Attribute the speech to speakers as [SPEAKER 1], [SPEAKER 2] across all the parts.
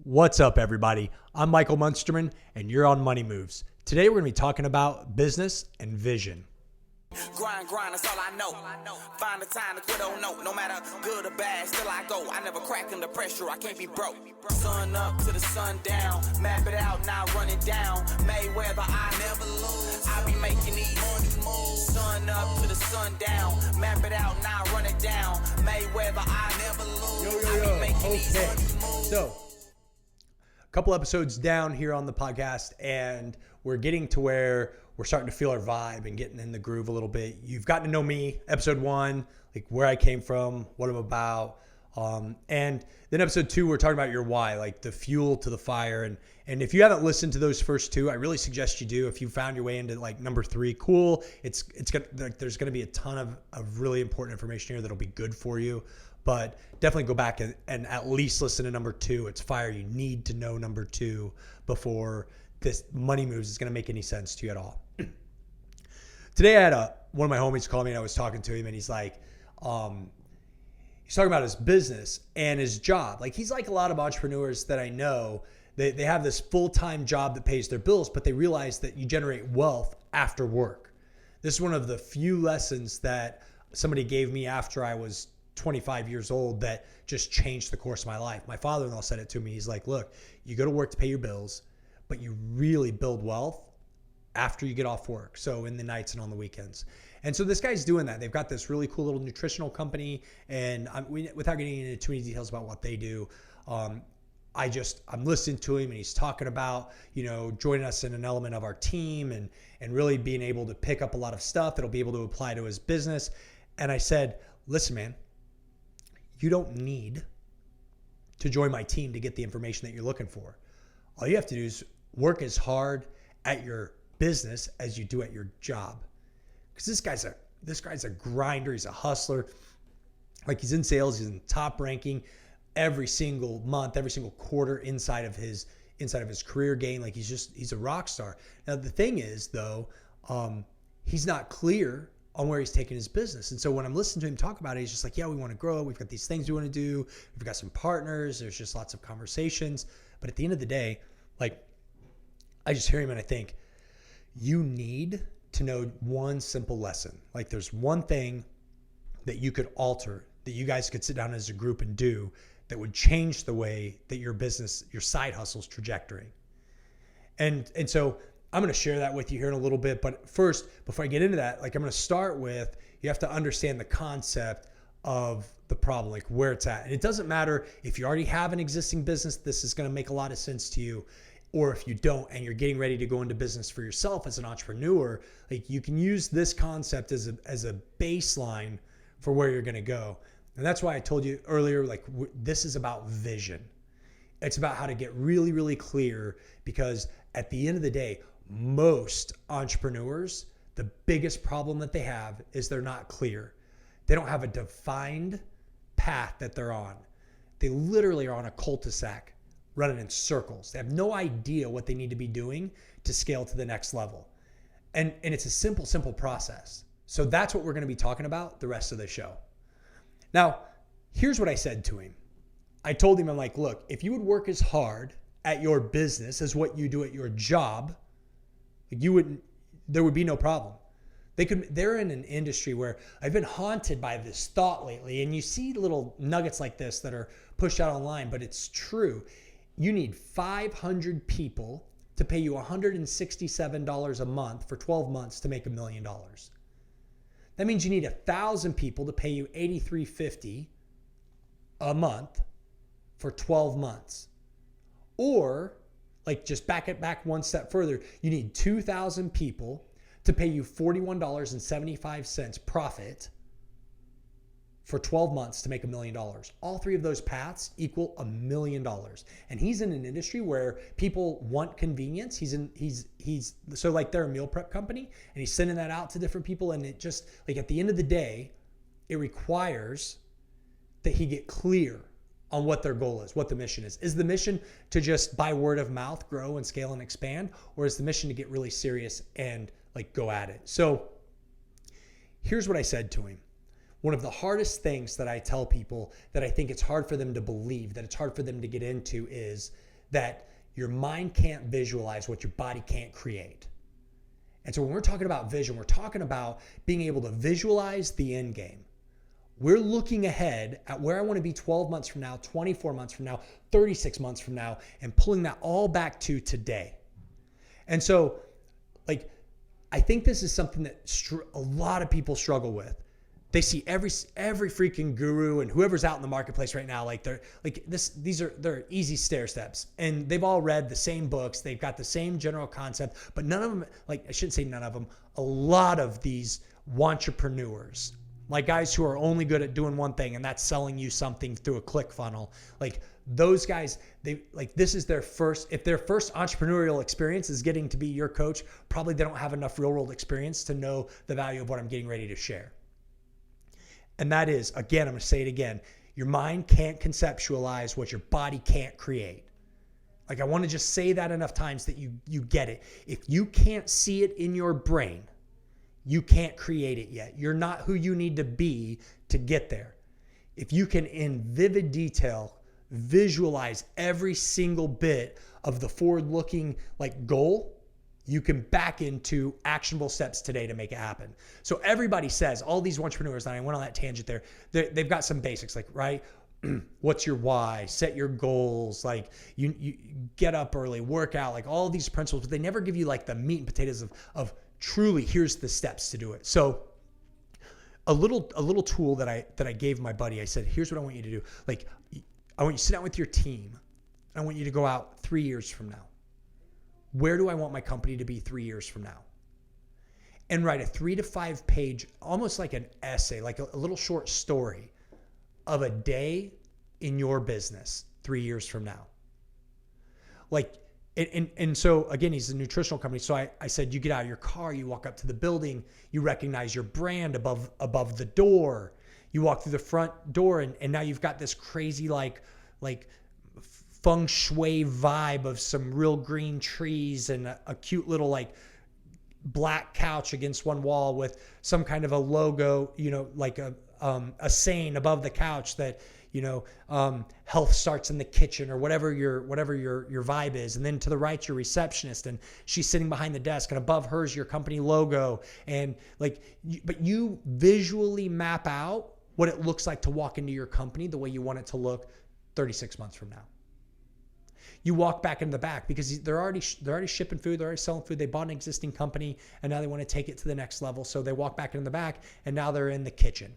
[SPEAKER 1] What's up, everybody? I'm Michael Munsterman, and you're on Money Moves. Today, we're going to be talking about business and vision.
[SPEAKER 2] Grind, that's all I know. Find the time to quit, oh no matter good or bad, still I go. I never crack under pressure, I can't be broke. Sun up to the sun down, map it out, now run it down. Mayweather, I never lose. I be making these money moves. Sun up to the sun down, map it out, now run it down. Mayweather, I never lose. I be making these money moves.
[SPEAKER 1] So, a couple episodes down here on the podcast, and we're getting to where we're starting to feel our vibe and getting in the groove a little bit. You've gotten to know me, episode 1, like where I came from, what I'm about. And then episode 2, we're talking about your why, like the fuel to the fire. And if you haven't listened to those first 2, I really suggest you do. If you found your way into like number 3, cool. It's gonna, like, there's going to be a ton of really important information here that'll be good for you. But definitely go back and at least listen to number 2. It's fire. You need to know number 2 before this Money Moves is going to make any sense to you at all. Today I had one of my homies call me, and I was talking to him, and he's like, he's talking about his business and his job. Like, he's like a lot of entrepreneurs that I know. They have this full-time job that pays their bills, but they realize that you generate wealth after work. This is one of the few lessons that somebody gave me after I was 25 years old that just changed the course of my life. My father-in-law said it to me. He's like, look, you go to work to pay your bills, but you really build wealth after you get off work. So in the nights and on the weekends. And so this guy's doing that. They've got this really cool little nutritional company, and without getting into too many details about what they do, I'm listening to him, and he's talking about, joining us in an element of our team and really being able to pick up a lot of stuff that'll be able to apply to his business. And I said, listen, man, you don't need to join my team to get the information that you're looking for. All you have to do is work as hard at your business as you do at your job. Because this guy's a grinder. He's a hustler. Like, he's in sales. He's in top ranking every single month, every single quarter inside of his career gain. Like, he's a rock star. Now, the thing is, though, he's not clear on where he's taking his business. And so when I'm listening to him talk about it, he's just like, yeah, we want to grow. We've got these things we want to do. We've got some partners. There's just lots of conversations. But at the end of the day, like, I just hear him and I think, you need to know one simple lesson. Like, there's one thing that you could alter, that you guys could sit down as a group and do, that would change the way that your business, your side hustle's trajectory. And so I'm going to share that with you here in a little bit. But first, before I get into that, like, I'm going to start with, you have to understand the concept of the problem, like where it's at. And it doesn't matter if you already have an existing business, this is going to make a lot of sense to you. Or if you don't and you're getting ready to go into business for yourself as an entrepreneur, like, you can use this concept as a baseline for where you're going to go. And that's why I told you earlier, like, this is about vision. It's about how to get really, really clear, because at the end of the day, most entrepreneurs, the biggest problem that they have is they're not clear. They don't have a defined path that they're on. They literally are on a cul-de-sac, running in circles. They have no idea what they need to be doing to scale to the next level. And it's a simple process. So that's what we're going to be talking about the rest of the show. Now, here's what I said to him. I told him, I'm like, look, if you would work as hard at your business as what you do at your job, there would be no problem. They're in an industry where I've been haunted by this thought lately, and you see little nuggets like this that are pushed out online, but it's true. You need 500 people to pay you $167 a month for 12 months to make $1 million. That means you need 1,000 people to pay you $83.50 a month for 12 months. Or, like, just back one step further, you need 2,000 people to pay you $41.75 profit for 12 months to make $1 million. All three of those paths equal $1 million. And he's in an industry where people want convenience. So like, they're a meal prep company, and he's sending that out to different people. And it just, like, at the end of the day, it requires that he get clear on what their goal is, what the mission is. Is the mission to just, by word of mouth, grow and scale and expand? Or is the mission to get really serious and, like, go at it? So here's what I said to him. one of the hardest things that I tell people that I think it's hard for them to believe, that it's hard for them to get into, is that your mind can't visualize what your body can't create. And so when we're talking about vision, we're talking about being able to visualize the end game. We're looking ahead at where I want to be 12 months from now, 24 months from now, 36 months from now, and pulling that all back to today. And so, like, I think this is something that a lot of people struggle with. They see every freaking guru and whoever's out in the marketplace right now, like they're easy stair steps, and they've all read the same books. They've got the same general concept, but none of them, like I shouldn't say none of them, a lot of these entrepreneurs, like guys who are only good at doing one thing, and that's selling you something through a click funnel. Like those guys, this is their first, if their first entrepreneurial experience is getting to be your coach, probably they don't have enough real world experience to know the value of what I'm getting ready to share. And that is, again, I'm going to say it again, your mind can't conceptualize what your body can't create. Like, I want to just say that enough times that you get it. If you can't see it in your brain, you can't create it yet. You're not who you need to be to get there. If you can, in vivid detail, visualize every single bit of the forward-looking goal, you can back into actionable steps today to make it happen. So everybody says, all these entrepreneurs, and I went on that tangent there, they've got some basics, right? What's your why? Set your goals. You get up early, work out, all these principles, but they never give you the meat and potatoes of truly, here's the steps to do it. So a little tool that I gave my buddy, I said, here's what I want you to do. I want you to sit down with your team. I want you to go out 3 years from now. Where do I want my company to be 3 years from now? And write a 3 to 5 page, almost like an essay, like a little short story of a day in your business 3 years from now. And so again, he's a nutritional company. So I said, you get out of your car, you walk up to the building, you recognize your brand above the door. You walk through the front door and now you've got this crazy feng shui vibe of some real green trees and a cute little black couch against one wall with some kind of a logo, a saying above the couch that, health starts in the kitchen, or whatever your vibe is. And then to the right, your receptionist, and she's sitting behind the desk, and above hers, your company logo. And but you visually map out what it looks like to walk into your company the way you want it to look 36 months from now. You walk back into the back because they're already shipping food, they're already selling food. They bought an existing company and now they want to take it to the next level. So they walk back into the back and now they're in the kitchen.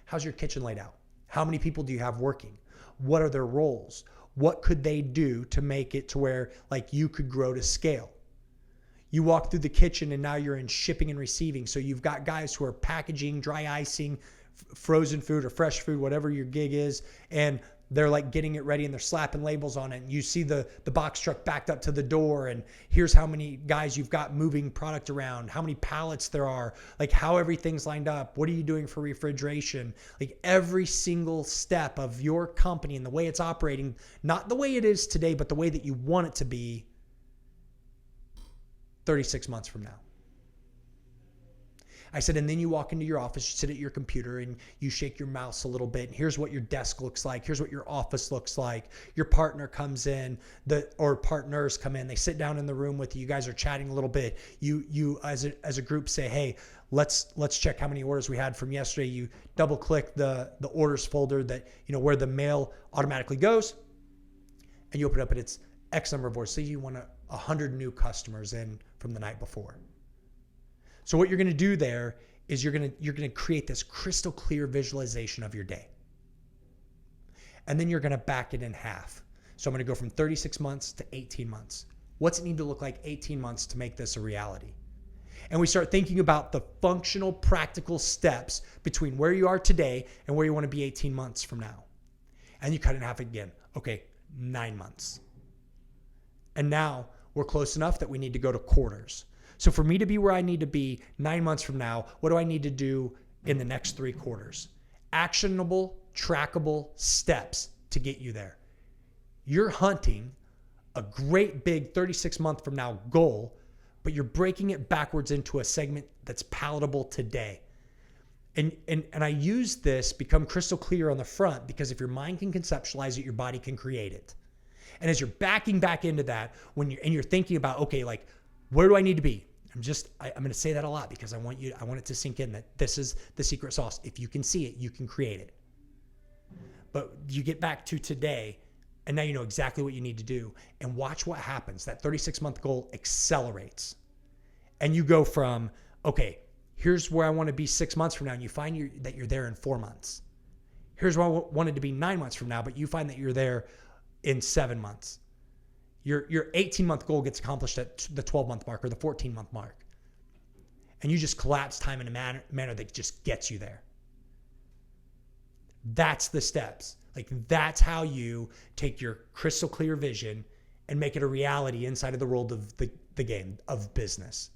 [SPEAKER 1] How's your kitchen laid out? How many people do you have working? What are their roles? What could they do to make it to where you could grow to scale? You walk through the kitchen and now you're in shipping and receiving. So you've got guys who are packaging, dry icing, frozen food or fresh food, whatever your gig is, and they're getting it ready and they're slapping labels on it. And you see the box truck backed up to the door, and here's how many guys you've got moving product around, how many pallets there are, how everything's lined up. What are you doing for refrigeration? Every single step of your company and the way it's operating, not the way it is today, but the way that you want it to be 36 months from now. I said, and then you walk into your office, you sit at your computer and you shake your mouse a little bit. And here's what your desk looks like. Here's what your office looks like. Your partner comes in, or partners come in. They sit down in the room with you. You guys are chatting a little bit. You as a group say, hey, let's check how many orders we had from yesterday. You double click the orders folder that, where the mail automatically goes, and you open it up and it's X number of orders. So you want 100 new customers in from the night before. So what you're going to do there is you're going to create this crystal clear visualization of your day. And then you're going to back it in half. So I'm going to go from 36 months to 18 months. What's it need to look like 18 months to make this a reality? And we start thinking about the functional, practical steps between where you are today and where you want to be 18 months from now. And you cut it in half again. Okay, 9 months. And now we're close enough that we need to go to quarters. So for me to be where I need to be 9 months from now, what do I need to do in the next 3 quarters? Actionable, trackable steps to get you there. You're hunting a great big 36 month from now goal, but you're breaking it backwards into a segment that's palatable today. And I use this, become crystal clear on the front, because if your mind can conceptualize it, your body can create it. And as you're backing back into that, you're thinking about, okay, like, where do I need to be? I'm going to say that a lot because I want it to sink in that this is the secret sauce. If you can see it, you can create it. But you get back to today, and now you know exactly what you need to do, and watch what happens. That 36-month goal accelerates. And you go from, okay, here's where I want to be 6 months from now, and you find that you're there in 4 months. Here's where I wanted to be 9 months from now, but you find that you're there in 7 months. Your 18-month goal gets accomplished at the 12-month mark or the 14-month mark. And you just collapse time in a manner that just gets you there. That's the steps. Like, that's how you take your crystal clear vision and make it a reality inside of the world of the game of business.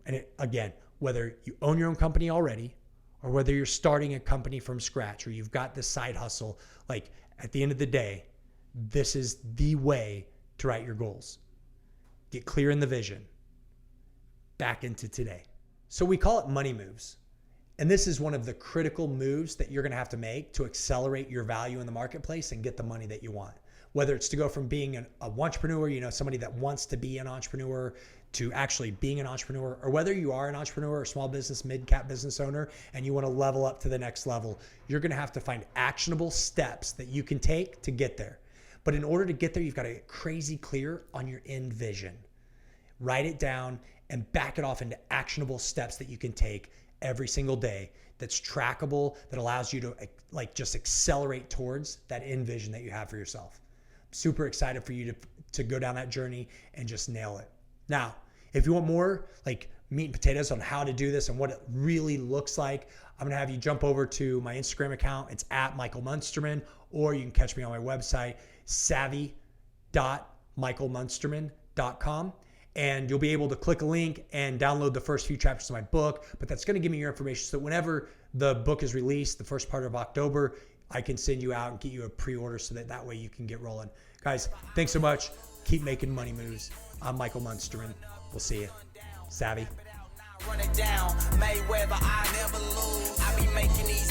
[SPEAKER 1] And again, whether you own your own company already or whether you're starting a company from scratch or you've got this side hustle, like, at the end of the day, this is the way to write your goals. Get clear in the vision. Back into today. So we call it money moves. And this is one of the critical moves that you're going to have to make to accelerate your value in the marketplace and get the money that you want. Whether it's to go from being an entrepreneur, somebody that wants to be an entrepreneur, to actually being an entrepreneur, or whether you are an entrepreneur or small business, mid-cap business owner, and you want to level up to the next level, you're going to have to find actionable steps that you can take to get there. But in order to get there, you've got to get crazy clear on your end vision. Write it down and back it off into actionable steps that you can take every single day that's trackable, that allows you to just accelerate towards that end vision that you have for yourself. I'm super excited for you to go down that journey and just nail it. Now, if you want more like meat and potatoes on how to do this and what it really looks like, I'm going to have you jump over to my Instagram account. It's at Michael Munsterman, or you can catch me on my website, savvy.michaelmunsterman.com. And you'll be able to click a link and download the first few chapters of my book. But that's going to give me your information so that whenever the book is released, the first part of October, I can send you out and get you a pre-order so that way you can get rolling. Guys, thanks so much. Keep making money moves. I'm Michael Munsterman. We'll see you. Savvy.
[SPEAKER 2] Run it down, Mayweather, I never lose. I be making these